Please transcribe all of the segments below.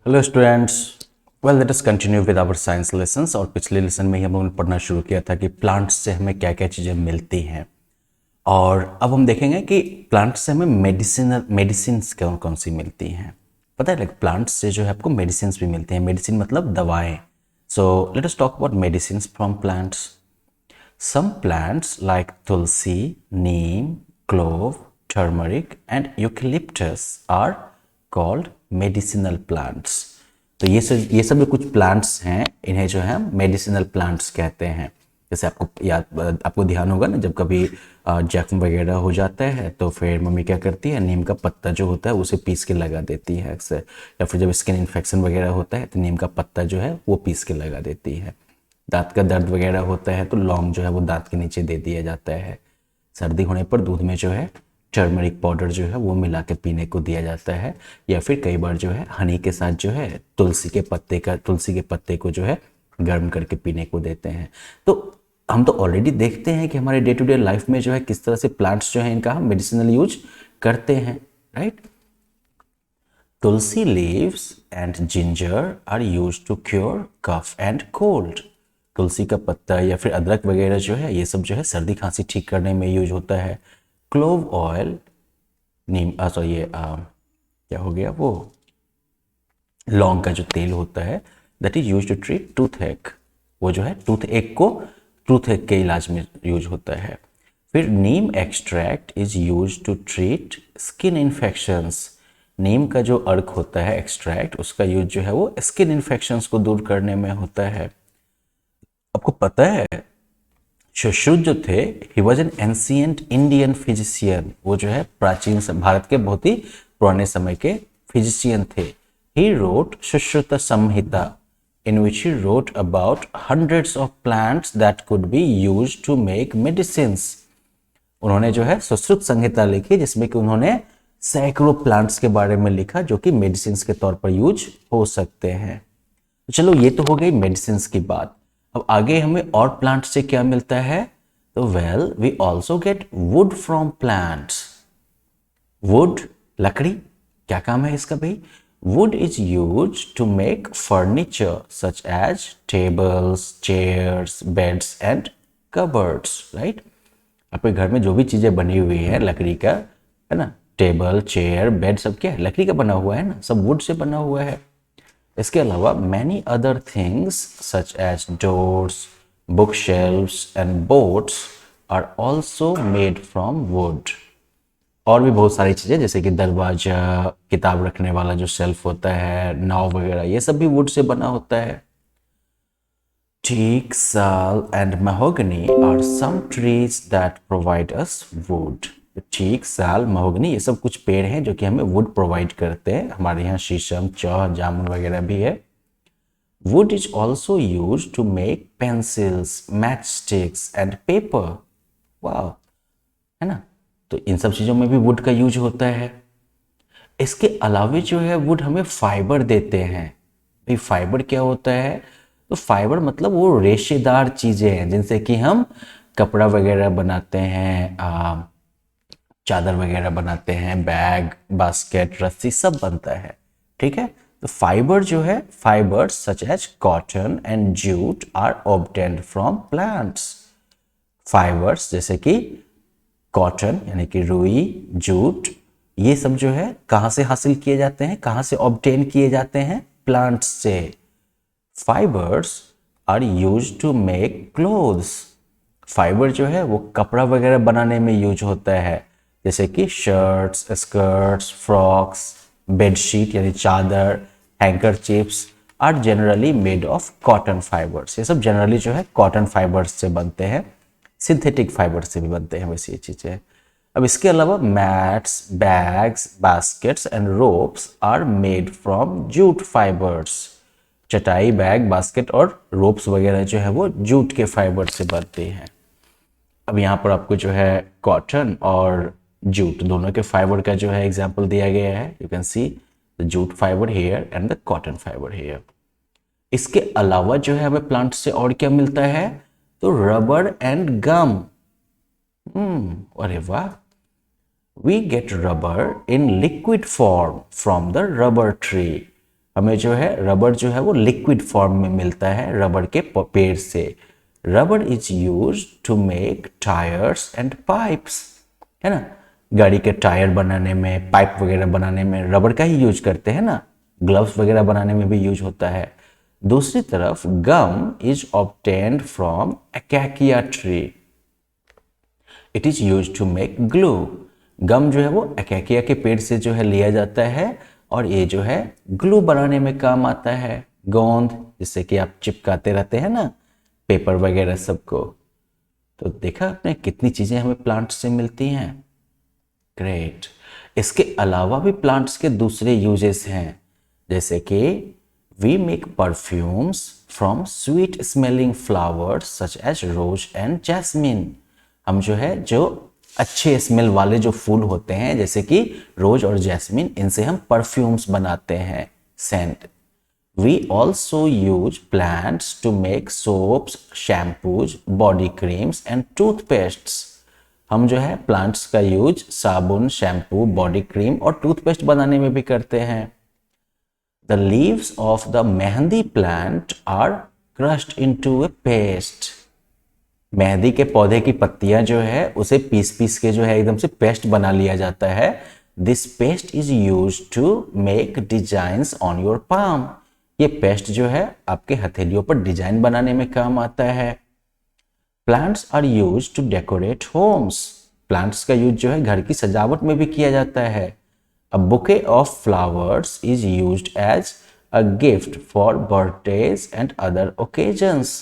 Hello students. Well let us continue with our science lessons. और पिछले lesson में ही हम लोगों ने पढ़ना शुरू किया था कि प्लांट्स से हमें क्या क्या चीज़ें मिलती हैं। और अब हम देखेंगे कि प्लांट्स से हमें मेडिसिन्स कौन कौन सी मिलती हैं। पता है, लाइक प्लांट्स से जो है आपको मेडिसिन्स भी मिलती हैं। मेडिसिन मतलब दवाएं। So let us talk about medicines from plants. Some plants like tulsi, neem, clove, turmeric and eucalyptus are called medicinal plants. तो ये सब जो कुछ प्लांट्स हैं इन्हें जो है मेडिसिनल प्लांट्स कहते हैं। जैसे आपको ध्यान होगा ना, जब कभी जख्म वगैरह हो जाता है तो फिर मम्मी क्या करती है, नीम का पत्ता जो होता है उसे पीस के लगा देती है अक्सर। या फिर जब स्किन इन्फेक्शन वगैरह होता है तो नीम का पत्ता जो है वो पीस के लगा देती है। दांत का दर्द वगैरह होता है तो लौंग जो है वो दांत के नीचे दे दिया जाता है। सर्दी होने पर दूध में जो है टर्मरिक पाउडर जो है वो मिला के पीने को दिया जाता है। या फिर कई बार जो है हनी के साथ जो है तुलसी के पत्ते को जो है गर्म करके पीने को देते हैं। तो हम तो ऑलरेडी देखते हैं कि हमारे डे टू डे लाइफ में जो है किस तरह से प्लांट्स जो है इनका हम मेडिसिनल यूज करते हैं, right. Tulsi leaves and ginger are used to cure cough and cold. तुलसी का पत्ता या फिर अदरक वगैरह जो है ये सब जो है सर्दी खांसी ठीक करने में यूज होता है। क्लोव ऑयल, नीम सॉरी ये क्या हो गया, वो लौंग का जो तेल होता है that is use to treat toothache. वो जो है टूथ एक के इलाज में यूज होता है। फिर neem extract is use to treat skin infections. नीम का जो अर्क होता है एक्सट्रैक्ट, उसका यूज जो है वो स्किन इन्फेक्शंस को दूर करने में होता है। आपको पता है सुश्रुत जो थे, he was an ancient Indian physician. वो जो है प्राचीन भारत के बहुत ही पुराने समय के फिजिशियन थे। He wrote Sushruta Samhita in which he wrote about hundreds of plants that could be used to make medicines. उन्होंने जो है सुश्रुत संहिता लिखी जिसमें कि उन्होंने सैकड़ों प्लांट्स के बारे में लिखा जो कि मेडिसिन के तौर पर यूज हो सकते हैं। चलो ये तो हो गई मेडिसिन की बात। अब आगे हमें और प्लांट से क्या मिलता है, तो well we also get wood from plants. Wood, लकड़ी, क्या काम है इसका भाई। Wood is use to make furniture such as tables, chairs, beds and cupboards, right. आपके घर में जो भी चीजें बनी हुई है लकड़ी का, है ना, टेबल, चेयर, बेड, सब क्या है, लकड़ी का बना हुआ है ना, सब वुड से बना हुआ है। इसके अलावा many other things such as doors, book shelves and boards are also made from wood. और भी बहुत सारी चीजें जैसे कि दरवाजा, किताब रखने वाला जो शेल्फ होता है, नाव वगैरह, ये सब भी वुड से बना होता है। Teak, sal, and mahogany are some trees that provide us wood. teak, sal, mahogany ये सब कुछ पेड़ हैं जो कि हमें वुड प्रोवाइड करते हैं। हमारे यहाँ शीशम, चौह, जामुन वगैरह भी है। Wood is also used to make pencils, matchsticks and paper. वाह, है ना। तो इन सब चीजों में भी वुड का यूज होता है। इसके अलावे जो है वुड हमें फाइबर देते हैं। भाई फाइबर क्या होता है, तो फाइबर मतलब वो रेशेदार चीजें हैं जिनसे कि हम कपड़ा वगैरह बनाते हैं, चादर वगैरह बनाते हैं, बैग, बास्केट, रस्सी सब बनता है, ठीक है। तो फाइबर जो है, fibres such as cotton and jute are obtained from plants. Fibres जैसे कि कॉटन यानी कि रुई, जूट, ये सब जो है कहां से हासिल किए जाते हैं, कहां से ऑब्टेन किए जाते हैं, प्लांट्स से। Fibres are use to make clothes. Fibre जो है वो कपड़ा वगैरह बनाने में यूज होता है, जैसे कि शर्ट्स, स्कर्ट्स, फ्रॉक्स, बेडशीट यानी चादर, handkerchiefs are generally made of cotton fibres. ये सब जनरली जो है कॉटन फाइबर्स से बनते हैं। सिंथेटिक फाइबर से भी बनते हैं वैसे ये चीजें। अब इसके अलावा mats, bags, baskets and ropes are made from jute fibres. चटाई, बैग, बास्केट और रोप्स वगैरह जो है वो जूट के फाइबर से बनते हैं। अब यहाँ पर आपको जो है कॉटन और जूट दोनों के फाइबर का जो है एग्जाम्पल दिया गया है। You can see the jute fibre hair and the cotton fibre hair. इसके अलावा जो है हमें प्लांट से और क्या मिलता है, तो रबर एंड गम। अरे वाह, we get rubber in liquid form from the rubber tree. हमें जो है रबर जो है वो लिक्विड फॉर्म में मिलता है रबर के पेड़ से। Rubber is use to make tyres and pipes, है ना। गाड़ी के टायर बनाने में, पाइप वगैरह बनाने में रबर का ही यूज करते हैं ना। ग्लव्स वगैरह बनाने में भी यूज होता है। दूसरी तरफ gum is obtained from acacia tree, it is use to make glue. Gum जो है वो अकेकिया के पेड़ से जो है लिया जाता है और ये जो है ग्लू बनाने में काम आता है। गोंद जिससे कि आप चिपकाते रहते हैं ना पेपर वगैरह सबको। तो देखा आपने कितनी चीजें हमें प्लांट से मिलती हैं। ग्रेट। इसके अलावा भी प्लांट्स के दूसरे यूजेस हैं, जैसे कि we make perfumes from sweet smelling flowers such as rose and jasmine. हम जो है जो अच्छे स्मेल वाले जो फूल होते हैं जैसे कि रोज और जैस्मिन, इनसे हम परफ्यूम्स बनाते हैं, scent. We also use plants to make soaps, shampoos, body creams and toothpastes. हम जो है प्लांट्स का यूज साबुन, शैम्पू, बॉडी क्रीम और टूथपेस्ट बनाने में भी करते हैं। The leaves of the mehndi plant are crushed into a paste. मेहंदी के पौधे की पत्तियां जो है उसे पीस पीस के जो है एकदम से पेस्ट बना लिया जाता है। This paste is use to make designs on your palm. ये पेस्ट जो है आपके हथेलियों पर डिजाइन बनाने में काम आता है। Plants are use to decorate homes. Plants का यूज जो है घर की सजावट में भी किया जाता है। A bouquet of flowers is used as a gift for birthdays and other occasions.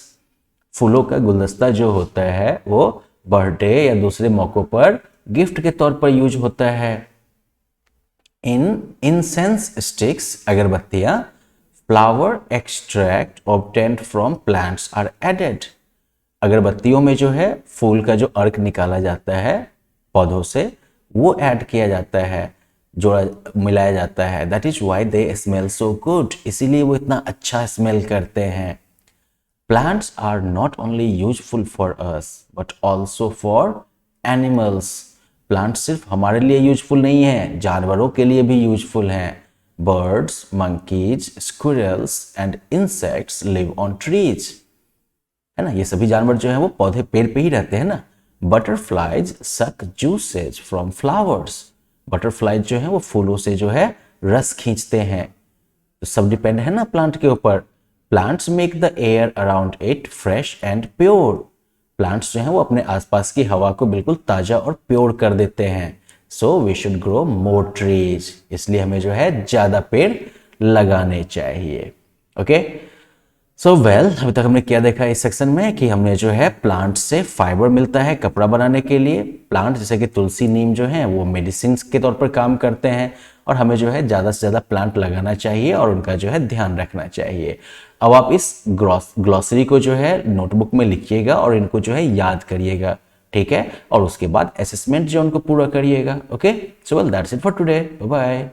फूलों का गुलदस्ता जो होता है वो बर्थडे या दूसरे मौकों पर गिफ्ट के तौर पर यूज होता है। इन इंसेंस स्टिक्स, अगरबत्तियां, flower extract obtained from plants are added. अगरबत्तियों में जो है फूल का जो अर्क निकाला जाता है पौधों से वो ऐड किया जाता है, जोड़ा मिलाया जाता है। That is why they smell so good, इसीलिए वो इतना अच्छा स्मेल करते हैं। Plants are not only useful for us but also for animals. Plants सिर्फ हमारे लिए यूजफुल नहीं है, जानवरों के लिए भी यूजफुल हैं। Birds, monkeys, squirrels and insects live on trees. है ना, ये सभी जानवर जो है वो पौधे पेड़ पे ही रहते हैं ना। Butterflies suck juices from flowers. Butterflies जो है वो फूलों से जो है रस खींचते हैं। तो सब डिपेंड है ना प्लांट के ऊपर। Plants make the air around it fresh and pure. Plants जो हैं वो अपने आसपास की हवा को बिल्कुल ताजा और प्योर कर देते हैं। So we should grow more trees, इसलिए हमें जो है ज्यादा पेड़ लगाने चाहिए। ओके, सो वेल, अभी तक हमने क्या देखा इस सेक्शन में कि हमने जो है प्लांट से फाइबर मिलता है कपड़ा बनाने के लिए। प्लांट जैसे कि तुलसी, नीम जो है वो मेडिसिन के तौर पर काम करते हैं और हमें जो है ज़्यादा से ज़्यादा प्लांट लगाना चाहिए और उनका जो है ध्यान रखना चाहिए। अब आप इस ग्लॉसरी को जो है नोटबुक में लिखिएगा और इनको जो है याद करिएगा, ठीक है। और उसके बाद असेसमेंट जो उनको पूरा करिएगा। Okay, so well that's it for today, bye bye.